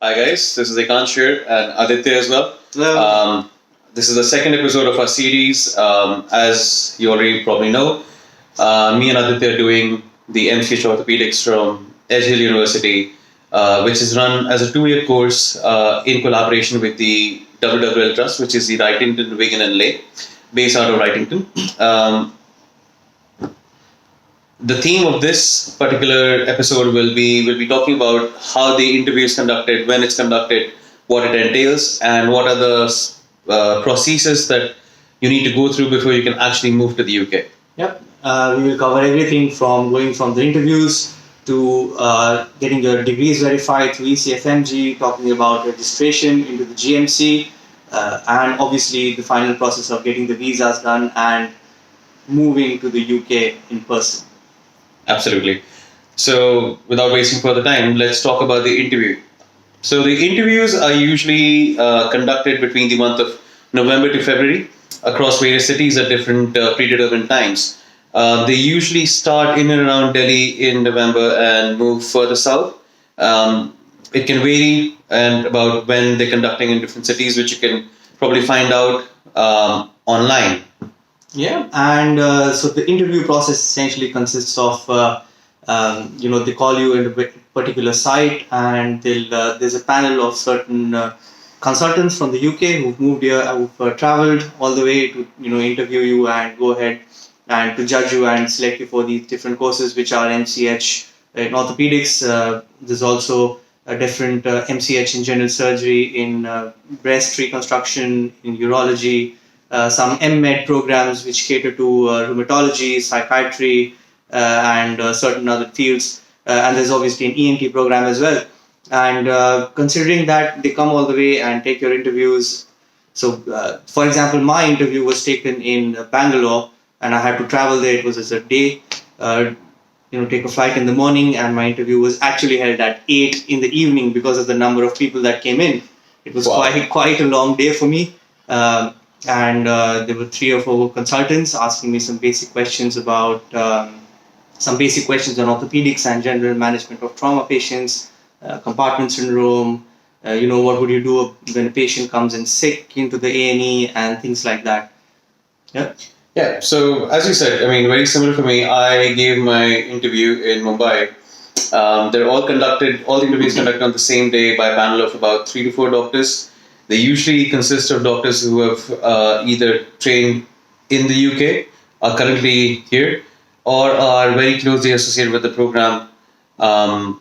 Hi guys, this is Ekansh here and Aditya as well. Hello. This is the second episode of our series. As you already probably know, me and Aditya are doing the MCH Orthopedics from Edge Hill University, which is run as a 2-year course in collaboration with the WWL Trust, which is the Wrightington, Wigan and Leigh, based out of Wrightington. The theme of this particular episode will be talking about how the interview is conducted, when it's conducted, what it entails, and what are the processes that you need to go through before you can actually move to the UK. Yep. We will cover everything from going from the interviews to getting your degrees verified through ECFMG, talking about registration into the GMC, and obviously the final process of getting the visas done and moving to the UK in person. Absolutely. So, without wasting further time, let's talk about the interview. So, the interviews are usually conducted between the month of November to February across various cities at different predetermined times. They usually start in and around Delhi in November and move further south. It can vary and about when they're conducting in different cities, which you can probably find out online. Yeah, and so the interview process essentially consists of, they call you into a particular site, and there's a panel of certain consultants from the UK who've moved here, who've traveled all the way to, interview you and go ahead and to judge you and select you for these different courses, which are MCH in orthopedics. There's also a different MCH in general surgery, in breast reconstruction, in urology. Some Mmed programs which cater to rheumatology, psychiatry, and certain other fields. And there's obviously an ENT program as well. And considering that they come all the way and take your interviews. So, for example, my interview was taken in Bangalore, and I had to travel there. It was as a day, take a flight in the morning, and my interview was actually held at 8 in the evening because of the number of people that came in. It was quite a long day for me. And there were 3 or 4 consultants asking me some basic questions about some basic questions on orthopedics and general management of trauma patients, compartment syndrome, what would you do when a patient comes in sick into the A&E and things like that. Yeah. Yeah, so as you said, very similar for me. I gave my interview in Mumbai. They're all the interviews conducted on the same day by a panel of about 3 to 4 doctors. They usually consist of doctors who have either trained in the UK, are currently here, or are very closely associated with the program.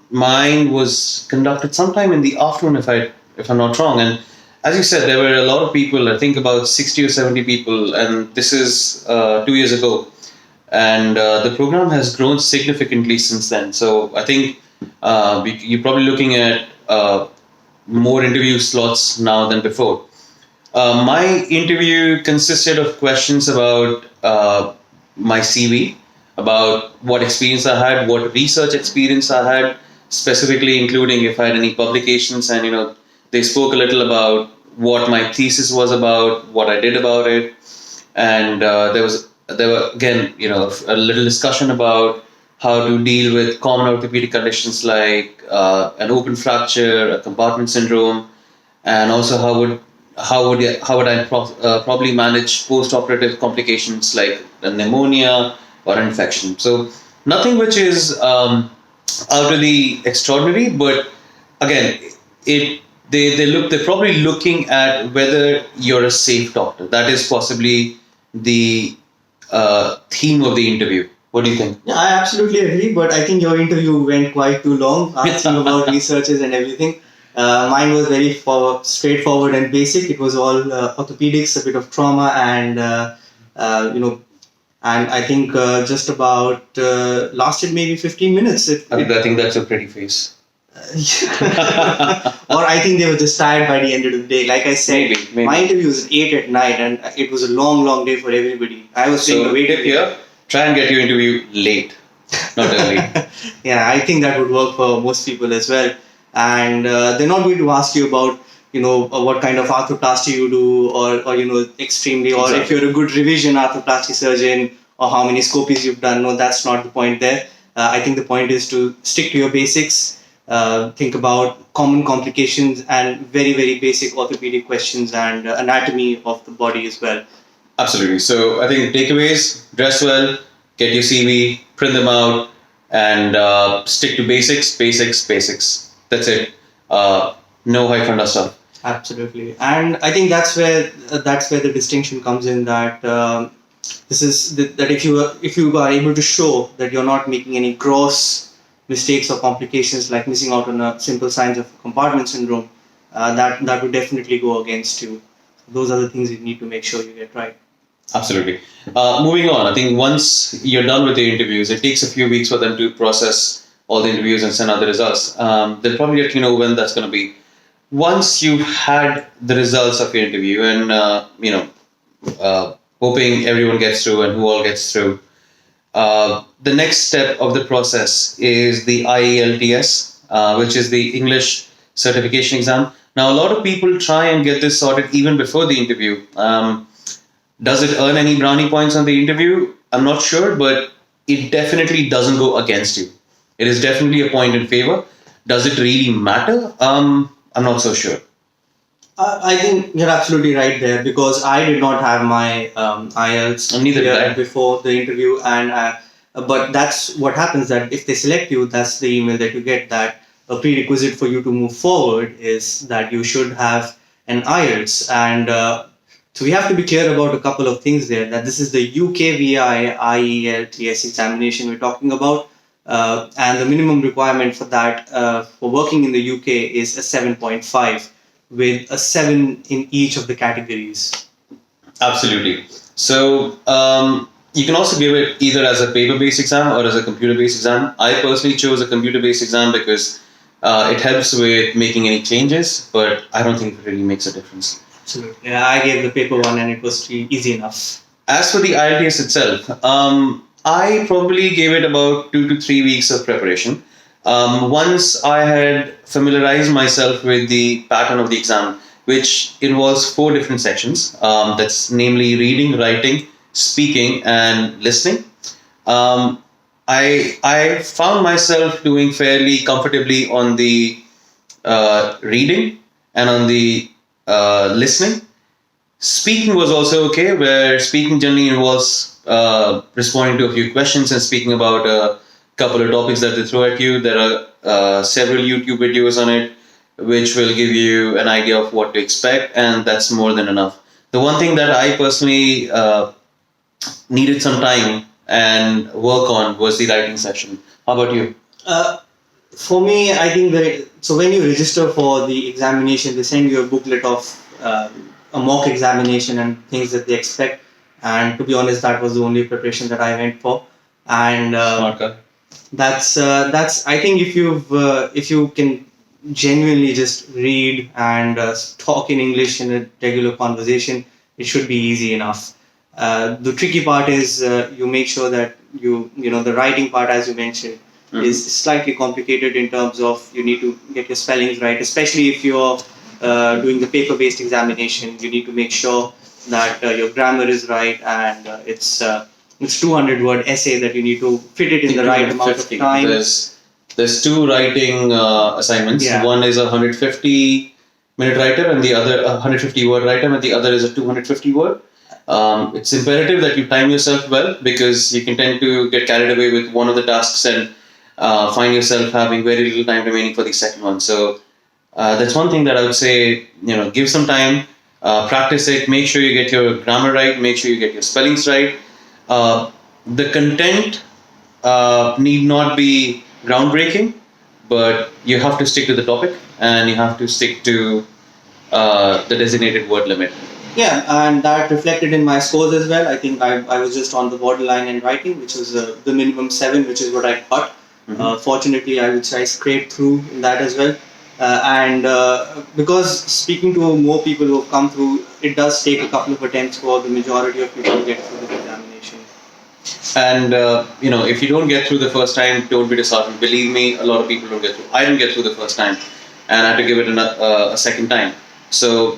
Mine was conducted sometime in the afternoon, if I'm not wrong. And as you said, there were a lot of people. I think about 60 or 70 people, and this is 2 years ago. And the program has grown significantly since then. So I think you're probably looking at more interview slots now than before. My interview consisted of questions about my CV, about what experience I had, what research experience I had, specifically including if I had any publications, and they spoke a little about what my thesis was about, what I did about it, and there were again a little discussion about how to deal with common orthopedic conditions like an open fracture, a compartment syndrome, and also how would I probably manage post-operative complications like a pneumonia or an infection. So nothing which is out of the extraordinary, but again, they're probably looking at whether you're a safe doctor. That is possibly the theme of the interview. What do you think? Yeah, I absolutely agree, but I think your interview went quite too long, asking about researches and everything. Mine was very straightforward and basic. It was all orthopedics, a bit of trauma, and and I think just about lasted maybe 15 minutes. I think that's a pretty face. Or I think they were just tired by the end of the day. Like I said, maybe. My interview was at 8 at night, and it was a long day for everybody. I was saying, tip here. Try and get your interview late, not early. Yeah, I think that would work for most people as well. And they're not going to ask you about, what kind of arthroplasty you do, or extremely, or if you're a good revision arthroplasty surgeon, or how many scopies you've done. No, that's not the point there. I think the point is to stick to your basics, think about common complications and very, very basic orthopedic questions and anatomy of the body as well. Absolutely. So I think takeaways: dress well, get your CV, print them out, and stick to basics, basics, basics. That's it. No high funda stuff. Absolutely, and I think that's where the distinction comes in. That that if you are able to show that you're not making any gross mistakes or complications like missing out on simple signs of compartment syndrome, that would definitely go against you. Those are the things you need to make sure you get right. Absolutely. Moving on, I think once you're done with the interviews, it takes a few weeks for them to process all the interviews and send out the results. They'll probably let you know when that's going to be. Once you've had the results of your interview and, hoping everyone gets through and who all gets through, the next step of the process is the IELTS, which is the English certification exam. Now, a lot of people try and get this sorted even before the interview. Does it earn any brownie points on the interview? I'm not sure, but it definitely doesn't go against you. It is definitely a point in favor. Does it really matter? I'm not so sure. I think you're absolutely right there, because I did not have my IELTS before the interview, and but that's what happens. That if they select you, that's the email that you get. That a prerequisite for you to move forward is that you should have an IELTS, and so we have to be clear about a couple of things there. That this is the UKVI IELTS examination we're talking about, and the minimum requirement for that for working in the UK is a 7.5, with a 7 in each of the categories. Absolutely. So you can also give it either as a paper-based exam or as a computer-based exam. I personally chose a computer-based exam because it helps with making any changes, but I don't think it really makes a difference. Absolutely. Yeah, I gave the paper one and it was easy enough. As for the IELTS itself, I probably gave it about 2 to 3 weeks of preparation. Once I had familiarized myself with the pattern of the exam, which involves 4 different sections, that's namely reading, writing, speaking, and listening. I found myself doing fairly comfortably on the reading and on the listening. Speaking was also okay, where speaking generally involves responding to a few questions and speaking about a couple of topics that they throw at you. There are several YouTube videos on it which will give you an idea of what to expect, and that's more than enough. The one thing that I personally needed some time and work on was the writing section. How about you? For me, I think so when you register for the examination, they send you a booklet of a mock examination and things that they expect. And to be honest, that was the only preparation that I went for. And that's I think if you can genuinely just read and talk in English in a regular conversation, it should be easy enough. The tricky part is you make sure that the writing part, as you mentioned, is slightly complicated in terms of you need to get your spellings right, especially if you're doing the paper-based examination. You need to make sure that your grammar is right, and it's 200-word essay that you need to fit it in the right amount of time. There's 2 writing assignments. Yeah. One is a 150-minute writer and the other a 150-word writer, and the other is a 250-word. It's imperative that you time yourself well, because you can tend to get carried away with one of the tasks and find yourself having very little time remaining for the second one. So that's one thing that I would say, give some time, practice it, make sure you get your grammar right, make sure you get your spellings right. The content need not be groundbreaking, but you have to stick to the topic and you have to stick to the designated word limit. Yeah, and that reflected in my scores as well. I think I was just on the borderline in writing, which was the minimum 7, which is what I got. Fortunately, I would say I scraped through in that as well. And because speaking to more people who have come through, it does take a couple of attempts for the majority of people to get through the examination. And if you don't get through the first time, don't be disheartened. Believe me, a lot of people don't get through. I didn't get through the first time, and I had to give it a second time. So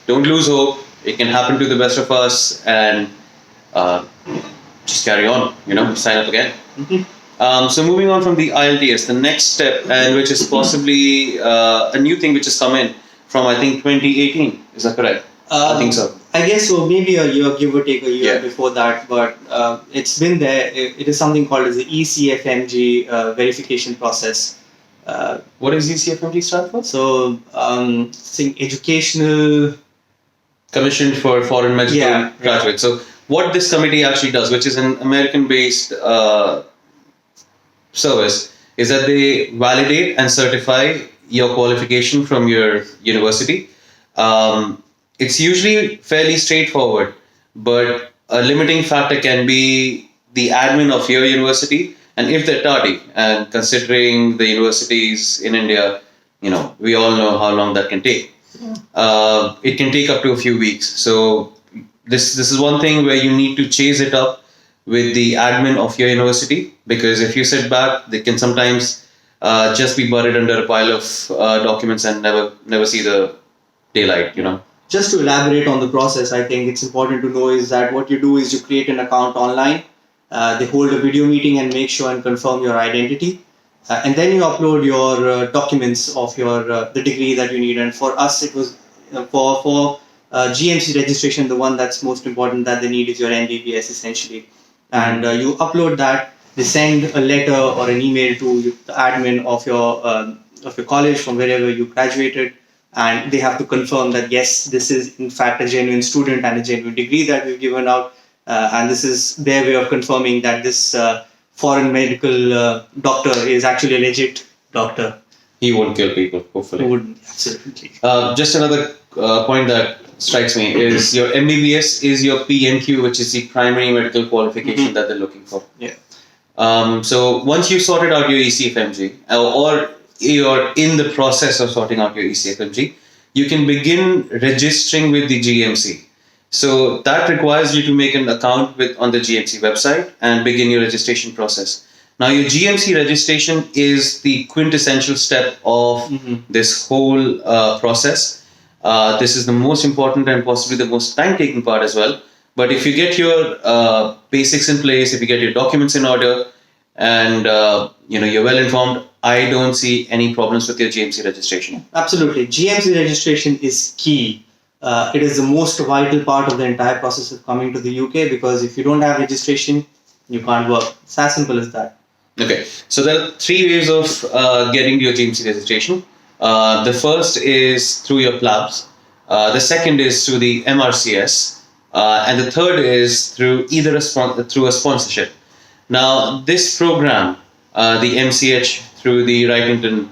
don't lose hope. It can happen to the best of us, and just carry on. Sign up again. So moving on from the IELTS, the next step, and which is possibly a new thing which has come in from I think 2018. Is that correct? I think so. I guess so. Maybe a year, give or take a year Yeah. before that, but it's been there. It is something called as the ECFMG verification process. What does ECFMG stand for? So, I think educational. Commission for Foreign Medical Yeah, Graduates. So what this committee actually does, which is an American-based service, is that they validate and certify your qualification from your university. It's usually fairly straightforward, but a limiting factor can be the admin of your university, and if they're tardy, and considering the universities in India, we all know how long that can take. It can take up to a few weeks. So this is one thing where you need to chase it up with the admin of your university, because if you sit back, they can sometimes just be buried under a pile of documents and never see the daylight. Just to elaborate on the process, I think it's important to know is that what you do is you create an account online. They hold a video meeting and make sure and confirm your identity. And then you upload your documents of your the degree that you need. And for us, it was for GMC registration, the one that's most important that they need is your MBBS essentially. And you upload that. They send a letter or an email to the admin of your college from wherever you graduated, and they have to confirm that yes, this is in fact a genuine student and a genuine degree that we've given out, and this is their way of confirming that this foreign medical doctor is actually a legit doctor. He won't kill people, hopefully. Who would absolutely. Just another point that strikes me is your MBBS is your PNQ, which is the primary medical qualification that they're looking for. Yeah. So once you've sorted out your ECFMG, or you're in the process of sorting out your ECFMG, you can begin registering with the GMC. So that requires you to make an account on the GMC website and begin your registration process. Now, your GMC registration is the quintessential step of this whole process. This is the most important and possibly the most time-taking part as well. But if you get your basics in place, if you get your documents in order, and you're well informed, I don't see any problems with your GMC registration. Absolutely, GMC registration is key. It is the most vital part of the entire process of coming to the UK, because if you don't have registration, you can't work. It's as simple as that. Okay, so there are three ways of getting your GMC registration. The first is through your PLABs. The second is through the MRCS. And the third is through either through a sponsorship. Now, this program, the MCH through the Wrightington,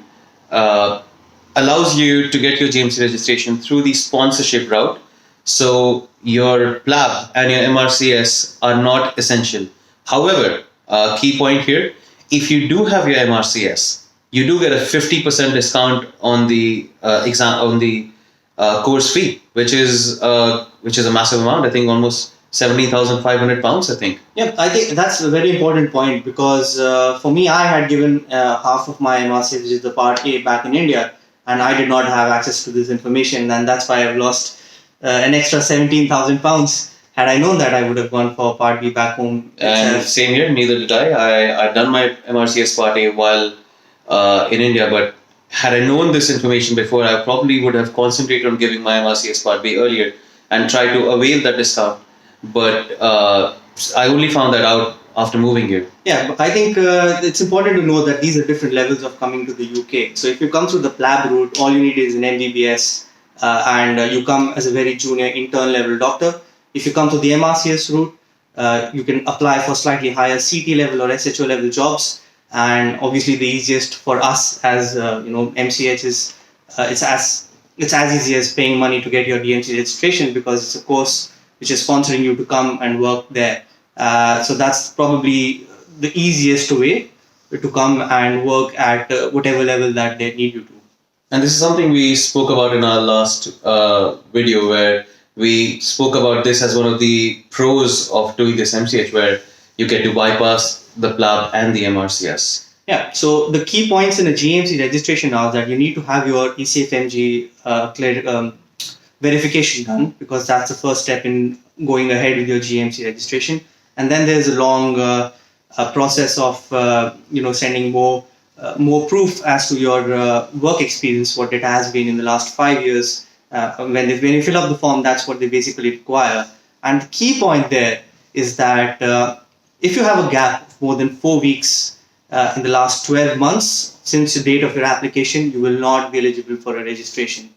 allows you to get your GMC registration through the sponsorship route. So your PLAB and your MRCS are not essential. However, key point here, if you do have your MRCS, you do get a 50% discount on the course fee, which is a massive amount. I think almost £17,500. I think. Yeah, I think that's a very important point, because for me, I had given half of my MRCS, which is the Part A, back in India, and I did not have access to this information, and that's why I've lost an extra £17,000. Had I known that, I would have gone for Part B back home. And same here, neither did I. I'd done my MRCS Part A while in India, but had I known this information before, I probably would have concentrated on giving my MRCS Part B earlier and tried to avail that discount. But I only found that out after moving here. Yeah, but I think it's important to know that these are different levels of coming to the UK. So if you come through the PLAB route, all you need is an MBBS, and you come as a very junior intern level doctor. If you come to the MRCS route, you can apply for slightly higher CT level or SHO level jobs. And obviously, the easiest for us as MCH is it's as easy as paying money to get your DMC registration, because it's a course which is sponsoring you to come and work there. So that's probably the easiest way to come and work at whatever level that they need you to. And this is something we spoke about in our last video, where we spoke about this as one of the pros of doing this MCH, where you get to bypass the PLAB and the MRCS. Yeah, so the key points in a GMC registration are that you need to have your ECFMG verification done, because that's the first step in going ahead with your GMC registration. And then there's a long process of sending more proof as to your work experience, what it has been in the last 5 years. When you fill up the form, that's what they basically require. And the key point there is that if you have a gap of more than 4 weeks in the last 12 months since the date of your application, you will not be eligible for a registration.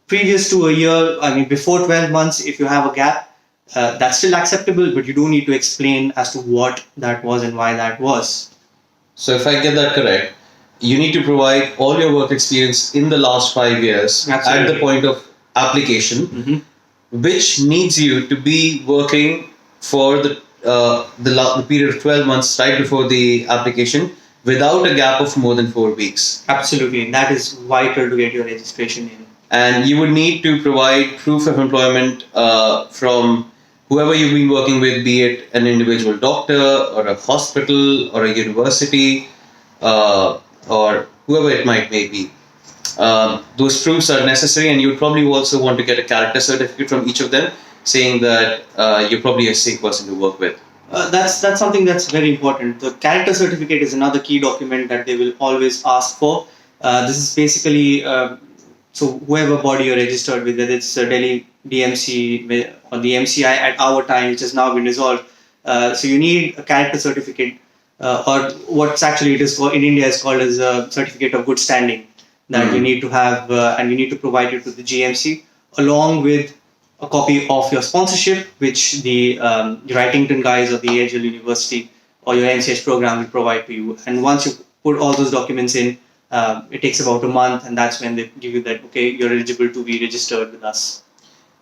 Previous to a year, before 12 months, if you have a gap, that's still acceptable, but you do need to explain as to what that was and why that was. So if I get that correct, you need to provide all your work experience in the last 5 years. Absolutely. At the point of application, which needs you to be working for the period of 12 months right before the application without a gap of more than 4 weeks. Absolutely, and that is vital to get your registration in. And you would need to provide proof of employment from whoever you've been working with, be it an individual doctor or a hospital or a university or whoever it may be. Those proofs are necessary, and you would probably also want to get a character certificate from each of them saying that you're probably a safe person to work with. That's something that's very important. The character certificate is another key document that they will always ask for. This is basically so whoever body you're registered with, whether it's Delhi DMC or the MCI at our time, which has now been dissolved. So you need a character certificate, or what's actually it is for in India is called as a certificate of good standing that you need to have, and you need to provide it to the GMC along with a copy of your sponsorship, which the Wrightington guys or the AHL University or your MCH program will provide to you. And once you put all those documents in, it takes about a month, and that's when they give you that, okay, you're eligible to be registered with us.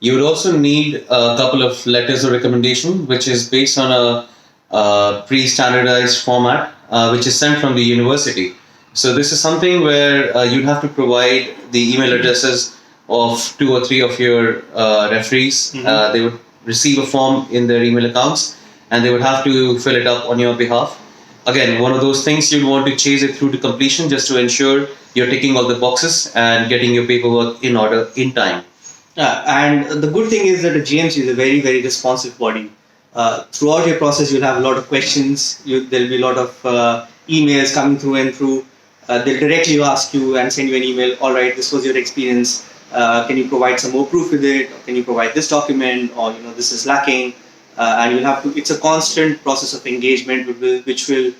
You would also need a couple of letters of recommendation, which is based on a pre-standardized format, which is sent from the university. So this is something where you'd have to provide the email addresses of 2 or 3 of your referees. They would receive a form in their email accounts, and they would have to fill it up on your behalf. Again, one of those things you'd want to chase it through to completion just to ensure you're ticking all the boxes and getting your paperwork in order in time. And the good thing is that the GMC is a very, very responsive body. Throughout your process, you'll have a lot of questions. There'll be a lot of emails coming through and through. They'll directly ask you and send you an email. All right, this was your experience. Can you provide some more proof with it? Or can you provide this document? Or this is lacking. And you'll have to. It's a constant process of engagement, which will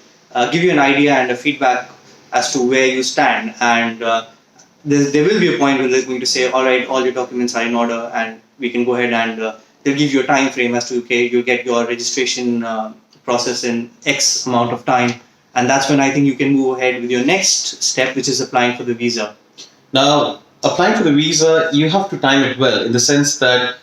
give you an idea and a feedback as to where you stand. And there will be a point when they're going to say, all right, all your documents are in order, and we can go ahead and they'll give you a time frame as to, okay, you'll get your registration process in X amount of time. And that's when I think you can move ahead with your next step, which is applying for the visa. Now, applying for the visa, you have to time it well, in the sense that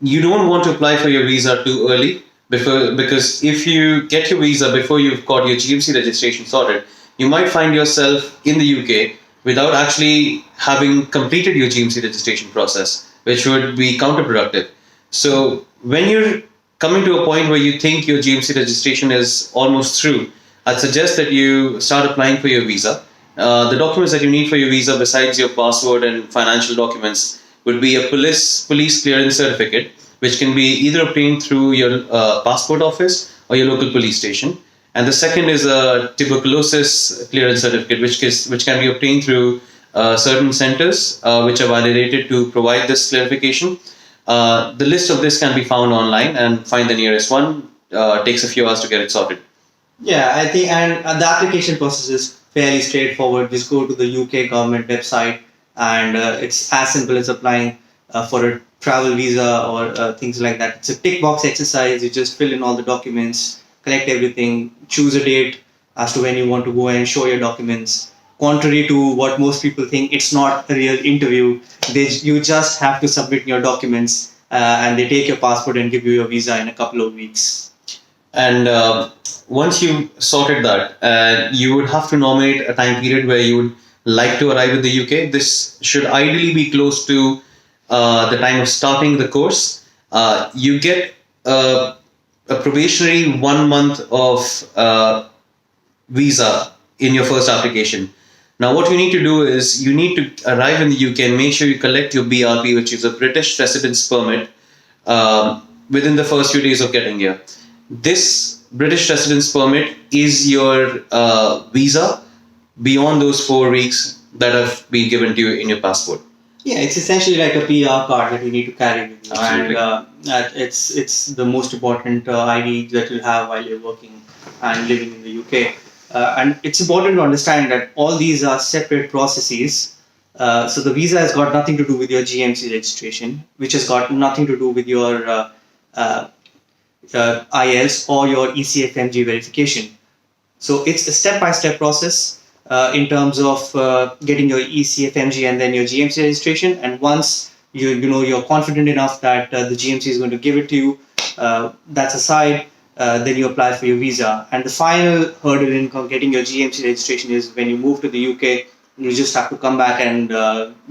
you don't want to apply for your visa too early, because if you get your visa before you've got your GMC registration sorted, you might find yourself in the UK without actually having completed your GMC registration process, which would be counterproductive. So when you're coming to a point where you think your GMC registration is almost through, I'd suggest that you start applying for your visa. The documents that you need for your visa, besides your passport and financial documents, would be a police clearance certificate, which can be either obtained through your passport office or your local police station. And the second is a tuberculosis clearance certificate, which can be obtained through certain centers which are validated to provide this clarification. The list of this can be found online, and find the nearest one. Takes a few hours to get it sorted. Yeah, I think, and the application process is fairly straightforward. Just go to the UK government website, and it's as simple as applying for a travel visa or things like that. It's a tick box exercise. You just fill in all the documents, collect everything, choose a date as to when you want to go and show your documents. Contrary to what most people think, it's not a real interview. You just have to submit your documents, and they take your passport and give you your visa in a couple of weeks. And once you sorted that, you would have to nominate a time period where you would like to arrive in the UK. This should ideally be close to the time of starting the course. You get a probationary 1 month of visa in your first application. Now, what you need to do is you need to arrive in the UK and make sure you collect your BRP, which is a British Residence Permit, within the first few days of getting here. this British residence permit is your visa beyond those 4 weeks that have been given to you in your passport. Yeah, it's essentially like a PR card that you need to carry with you, Absolutely. and it's the most important ID that you'll have while you're working and living in the UK. And it's important to understand that all these are separate processes. So the visa has got nothing to do with your GMC registration, which has got nothing to do with your IELTS or your ECFMG verification. So it's a step-by-step process in terms of getting your ECFMG and then your GMC registration. And once you're confident enough that the GMC is going to give it to you, that's aside. Then you apply for your visa. And the final hurdle in getting your GMC registration is when you move to the UK. You just have to come back and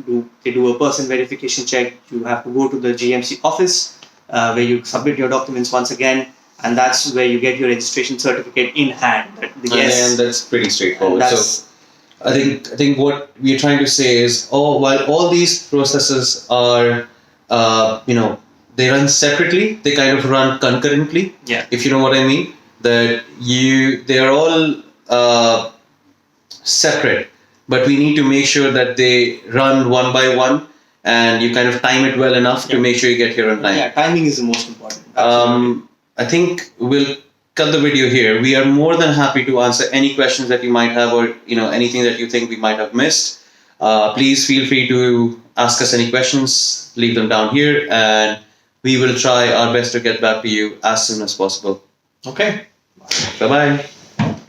do a person verification check. You have to go to the GMC office where you submit your documents once again, and that's where you get your registration certificate in hand. And that's pretty straightforward. So I think what we're trying to say is, while all these processes are, they run separately, they kind of run concurrently. Yeah. If you know what I mean, they are all separate, but we need to make sure that they run one by one, and you kind of time it well enough to make sure you get here on time. Yeah, timing is the most important. I think we'll cut the video here. We are more than happy to answer any questions that you might have, or anything that you think we might have missed. Please feel free to ask us any questions. Leave them down here, and we will try our best to get back to you as soon as possible. Okay. Bye bye.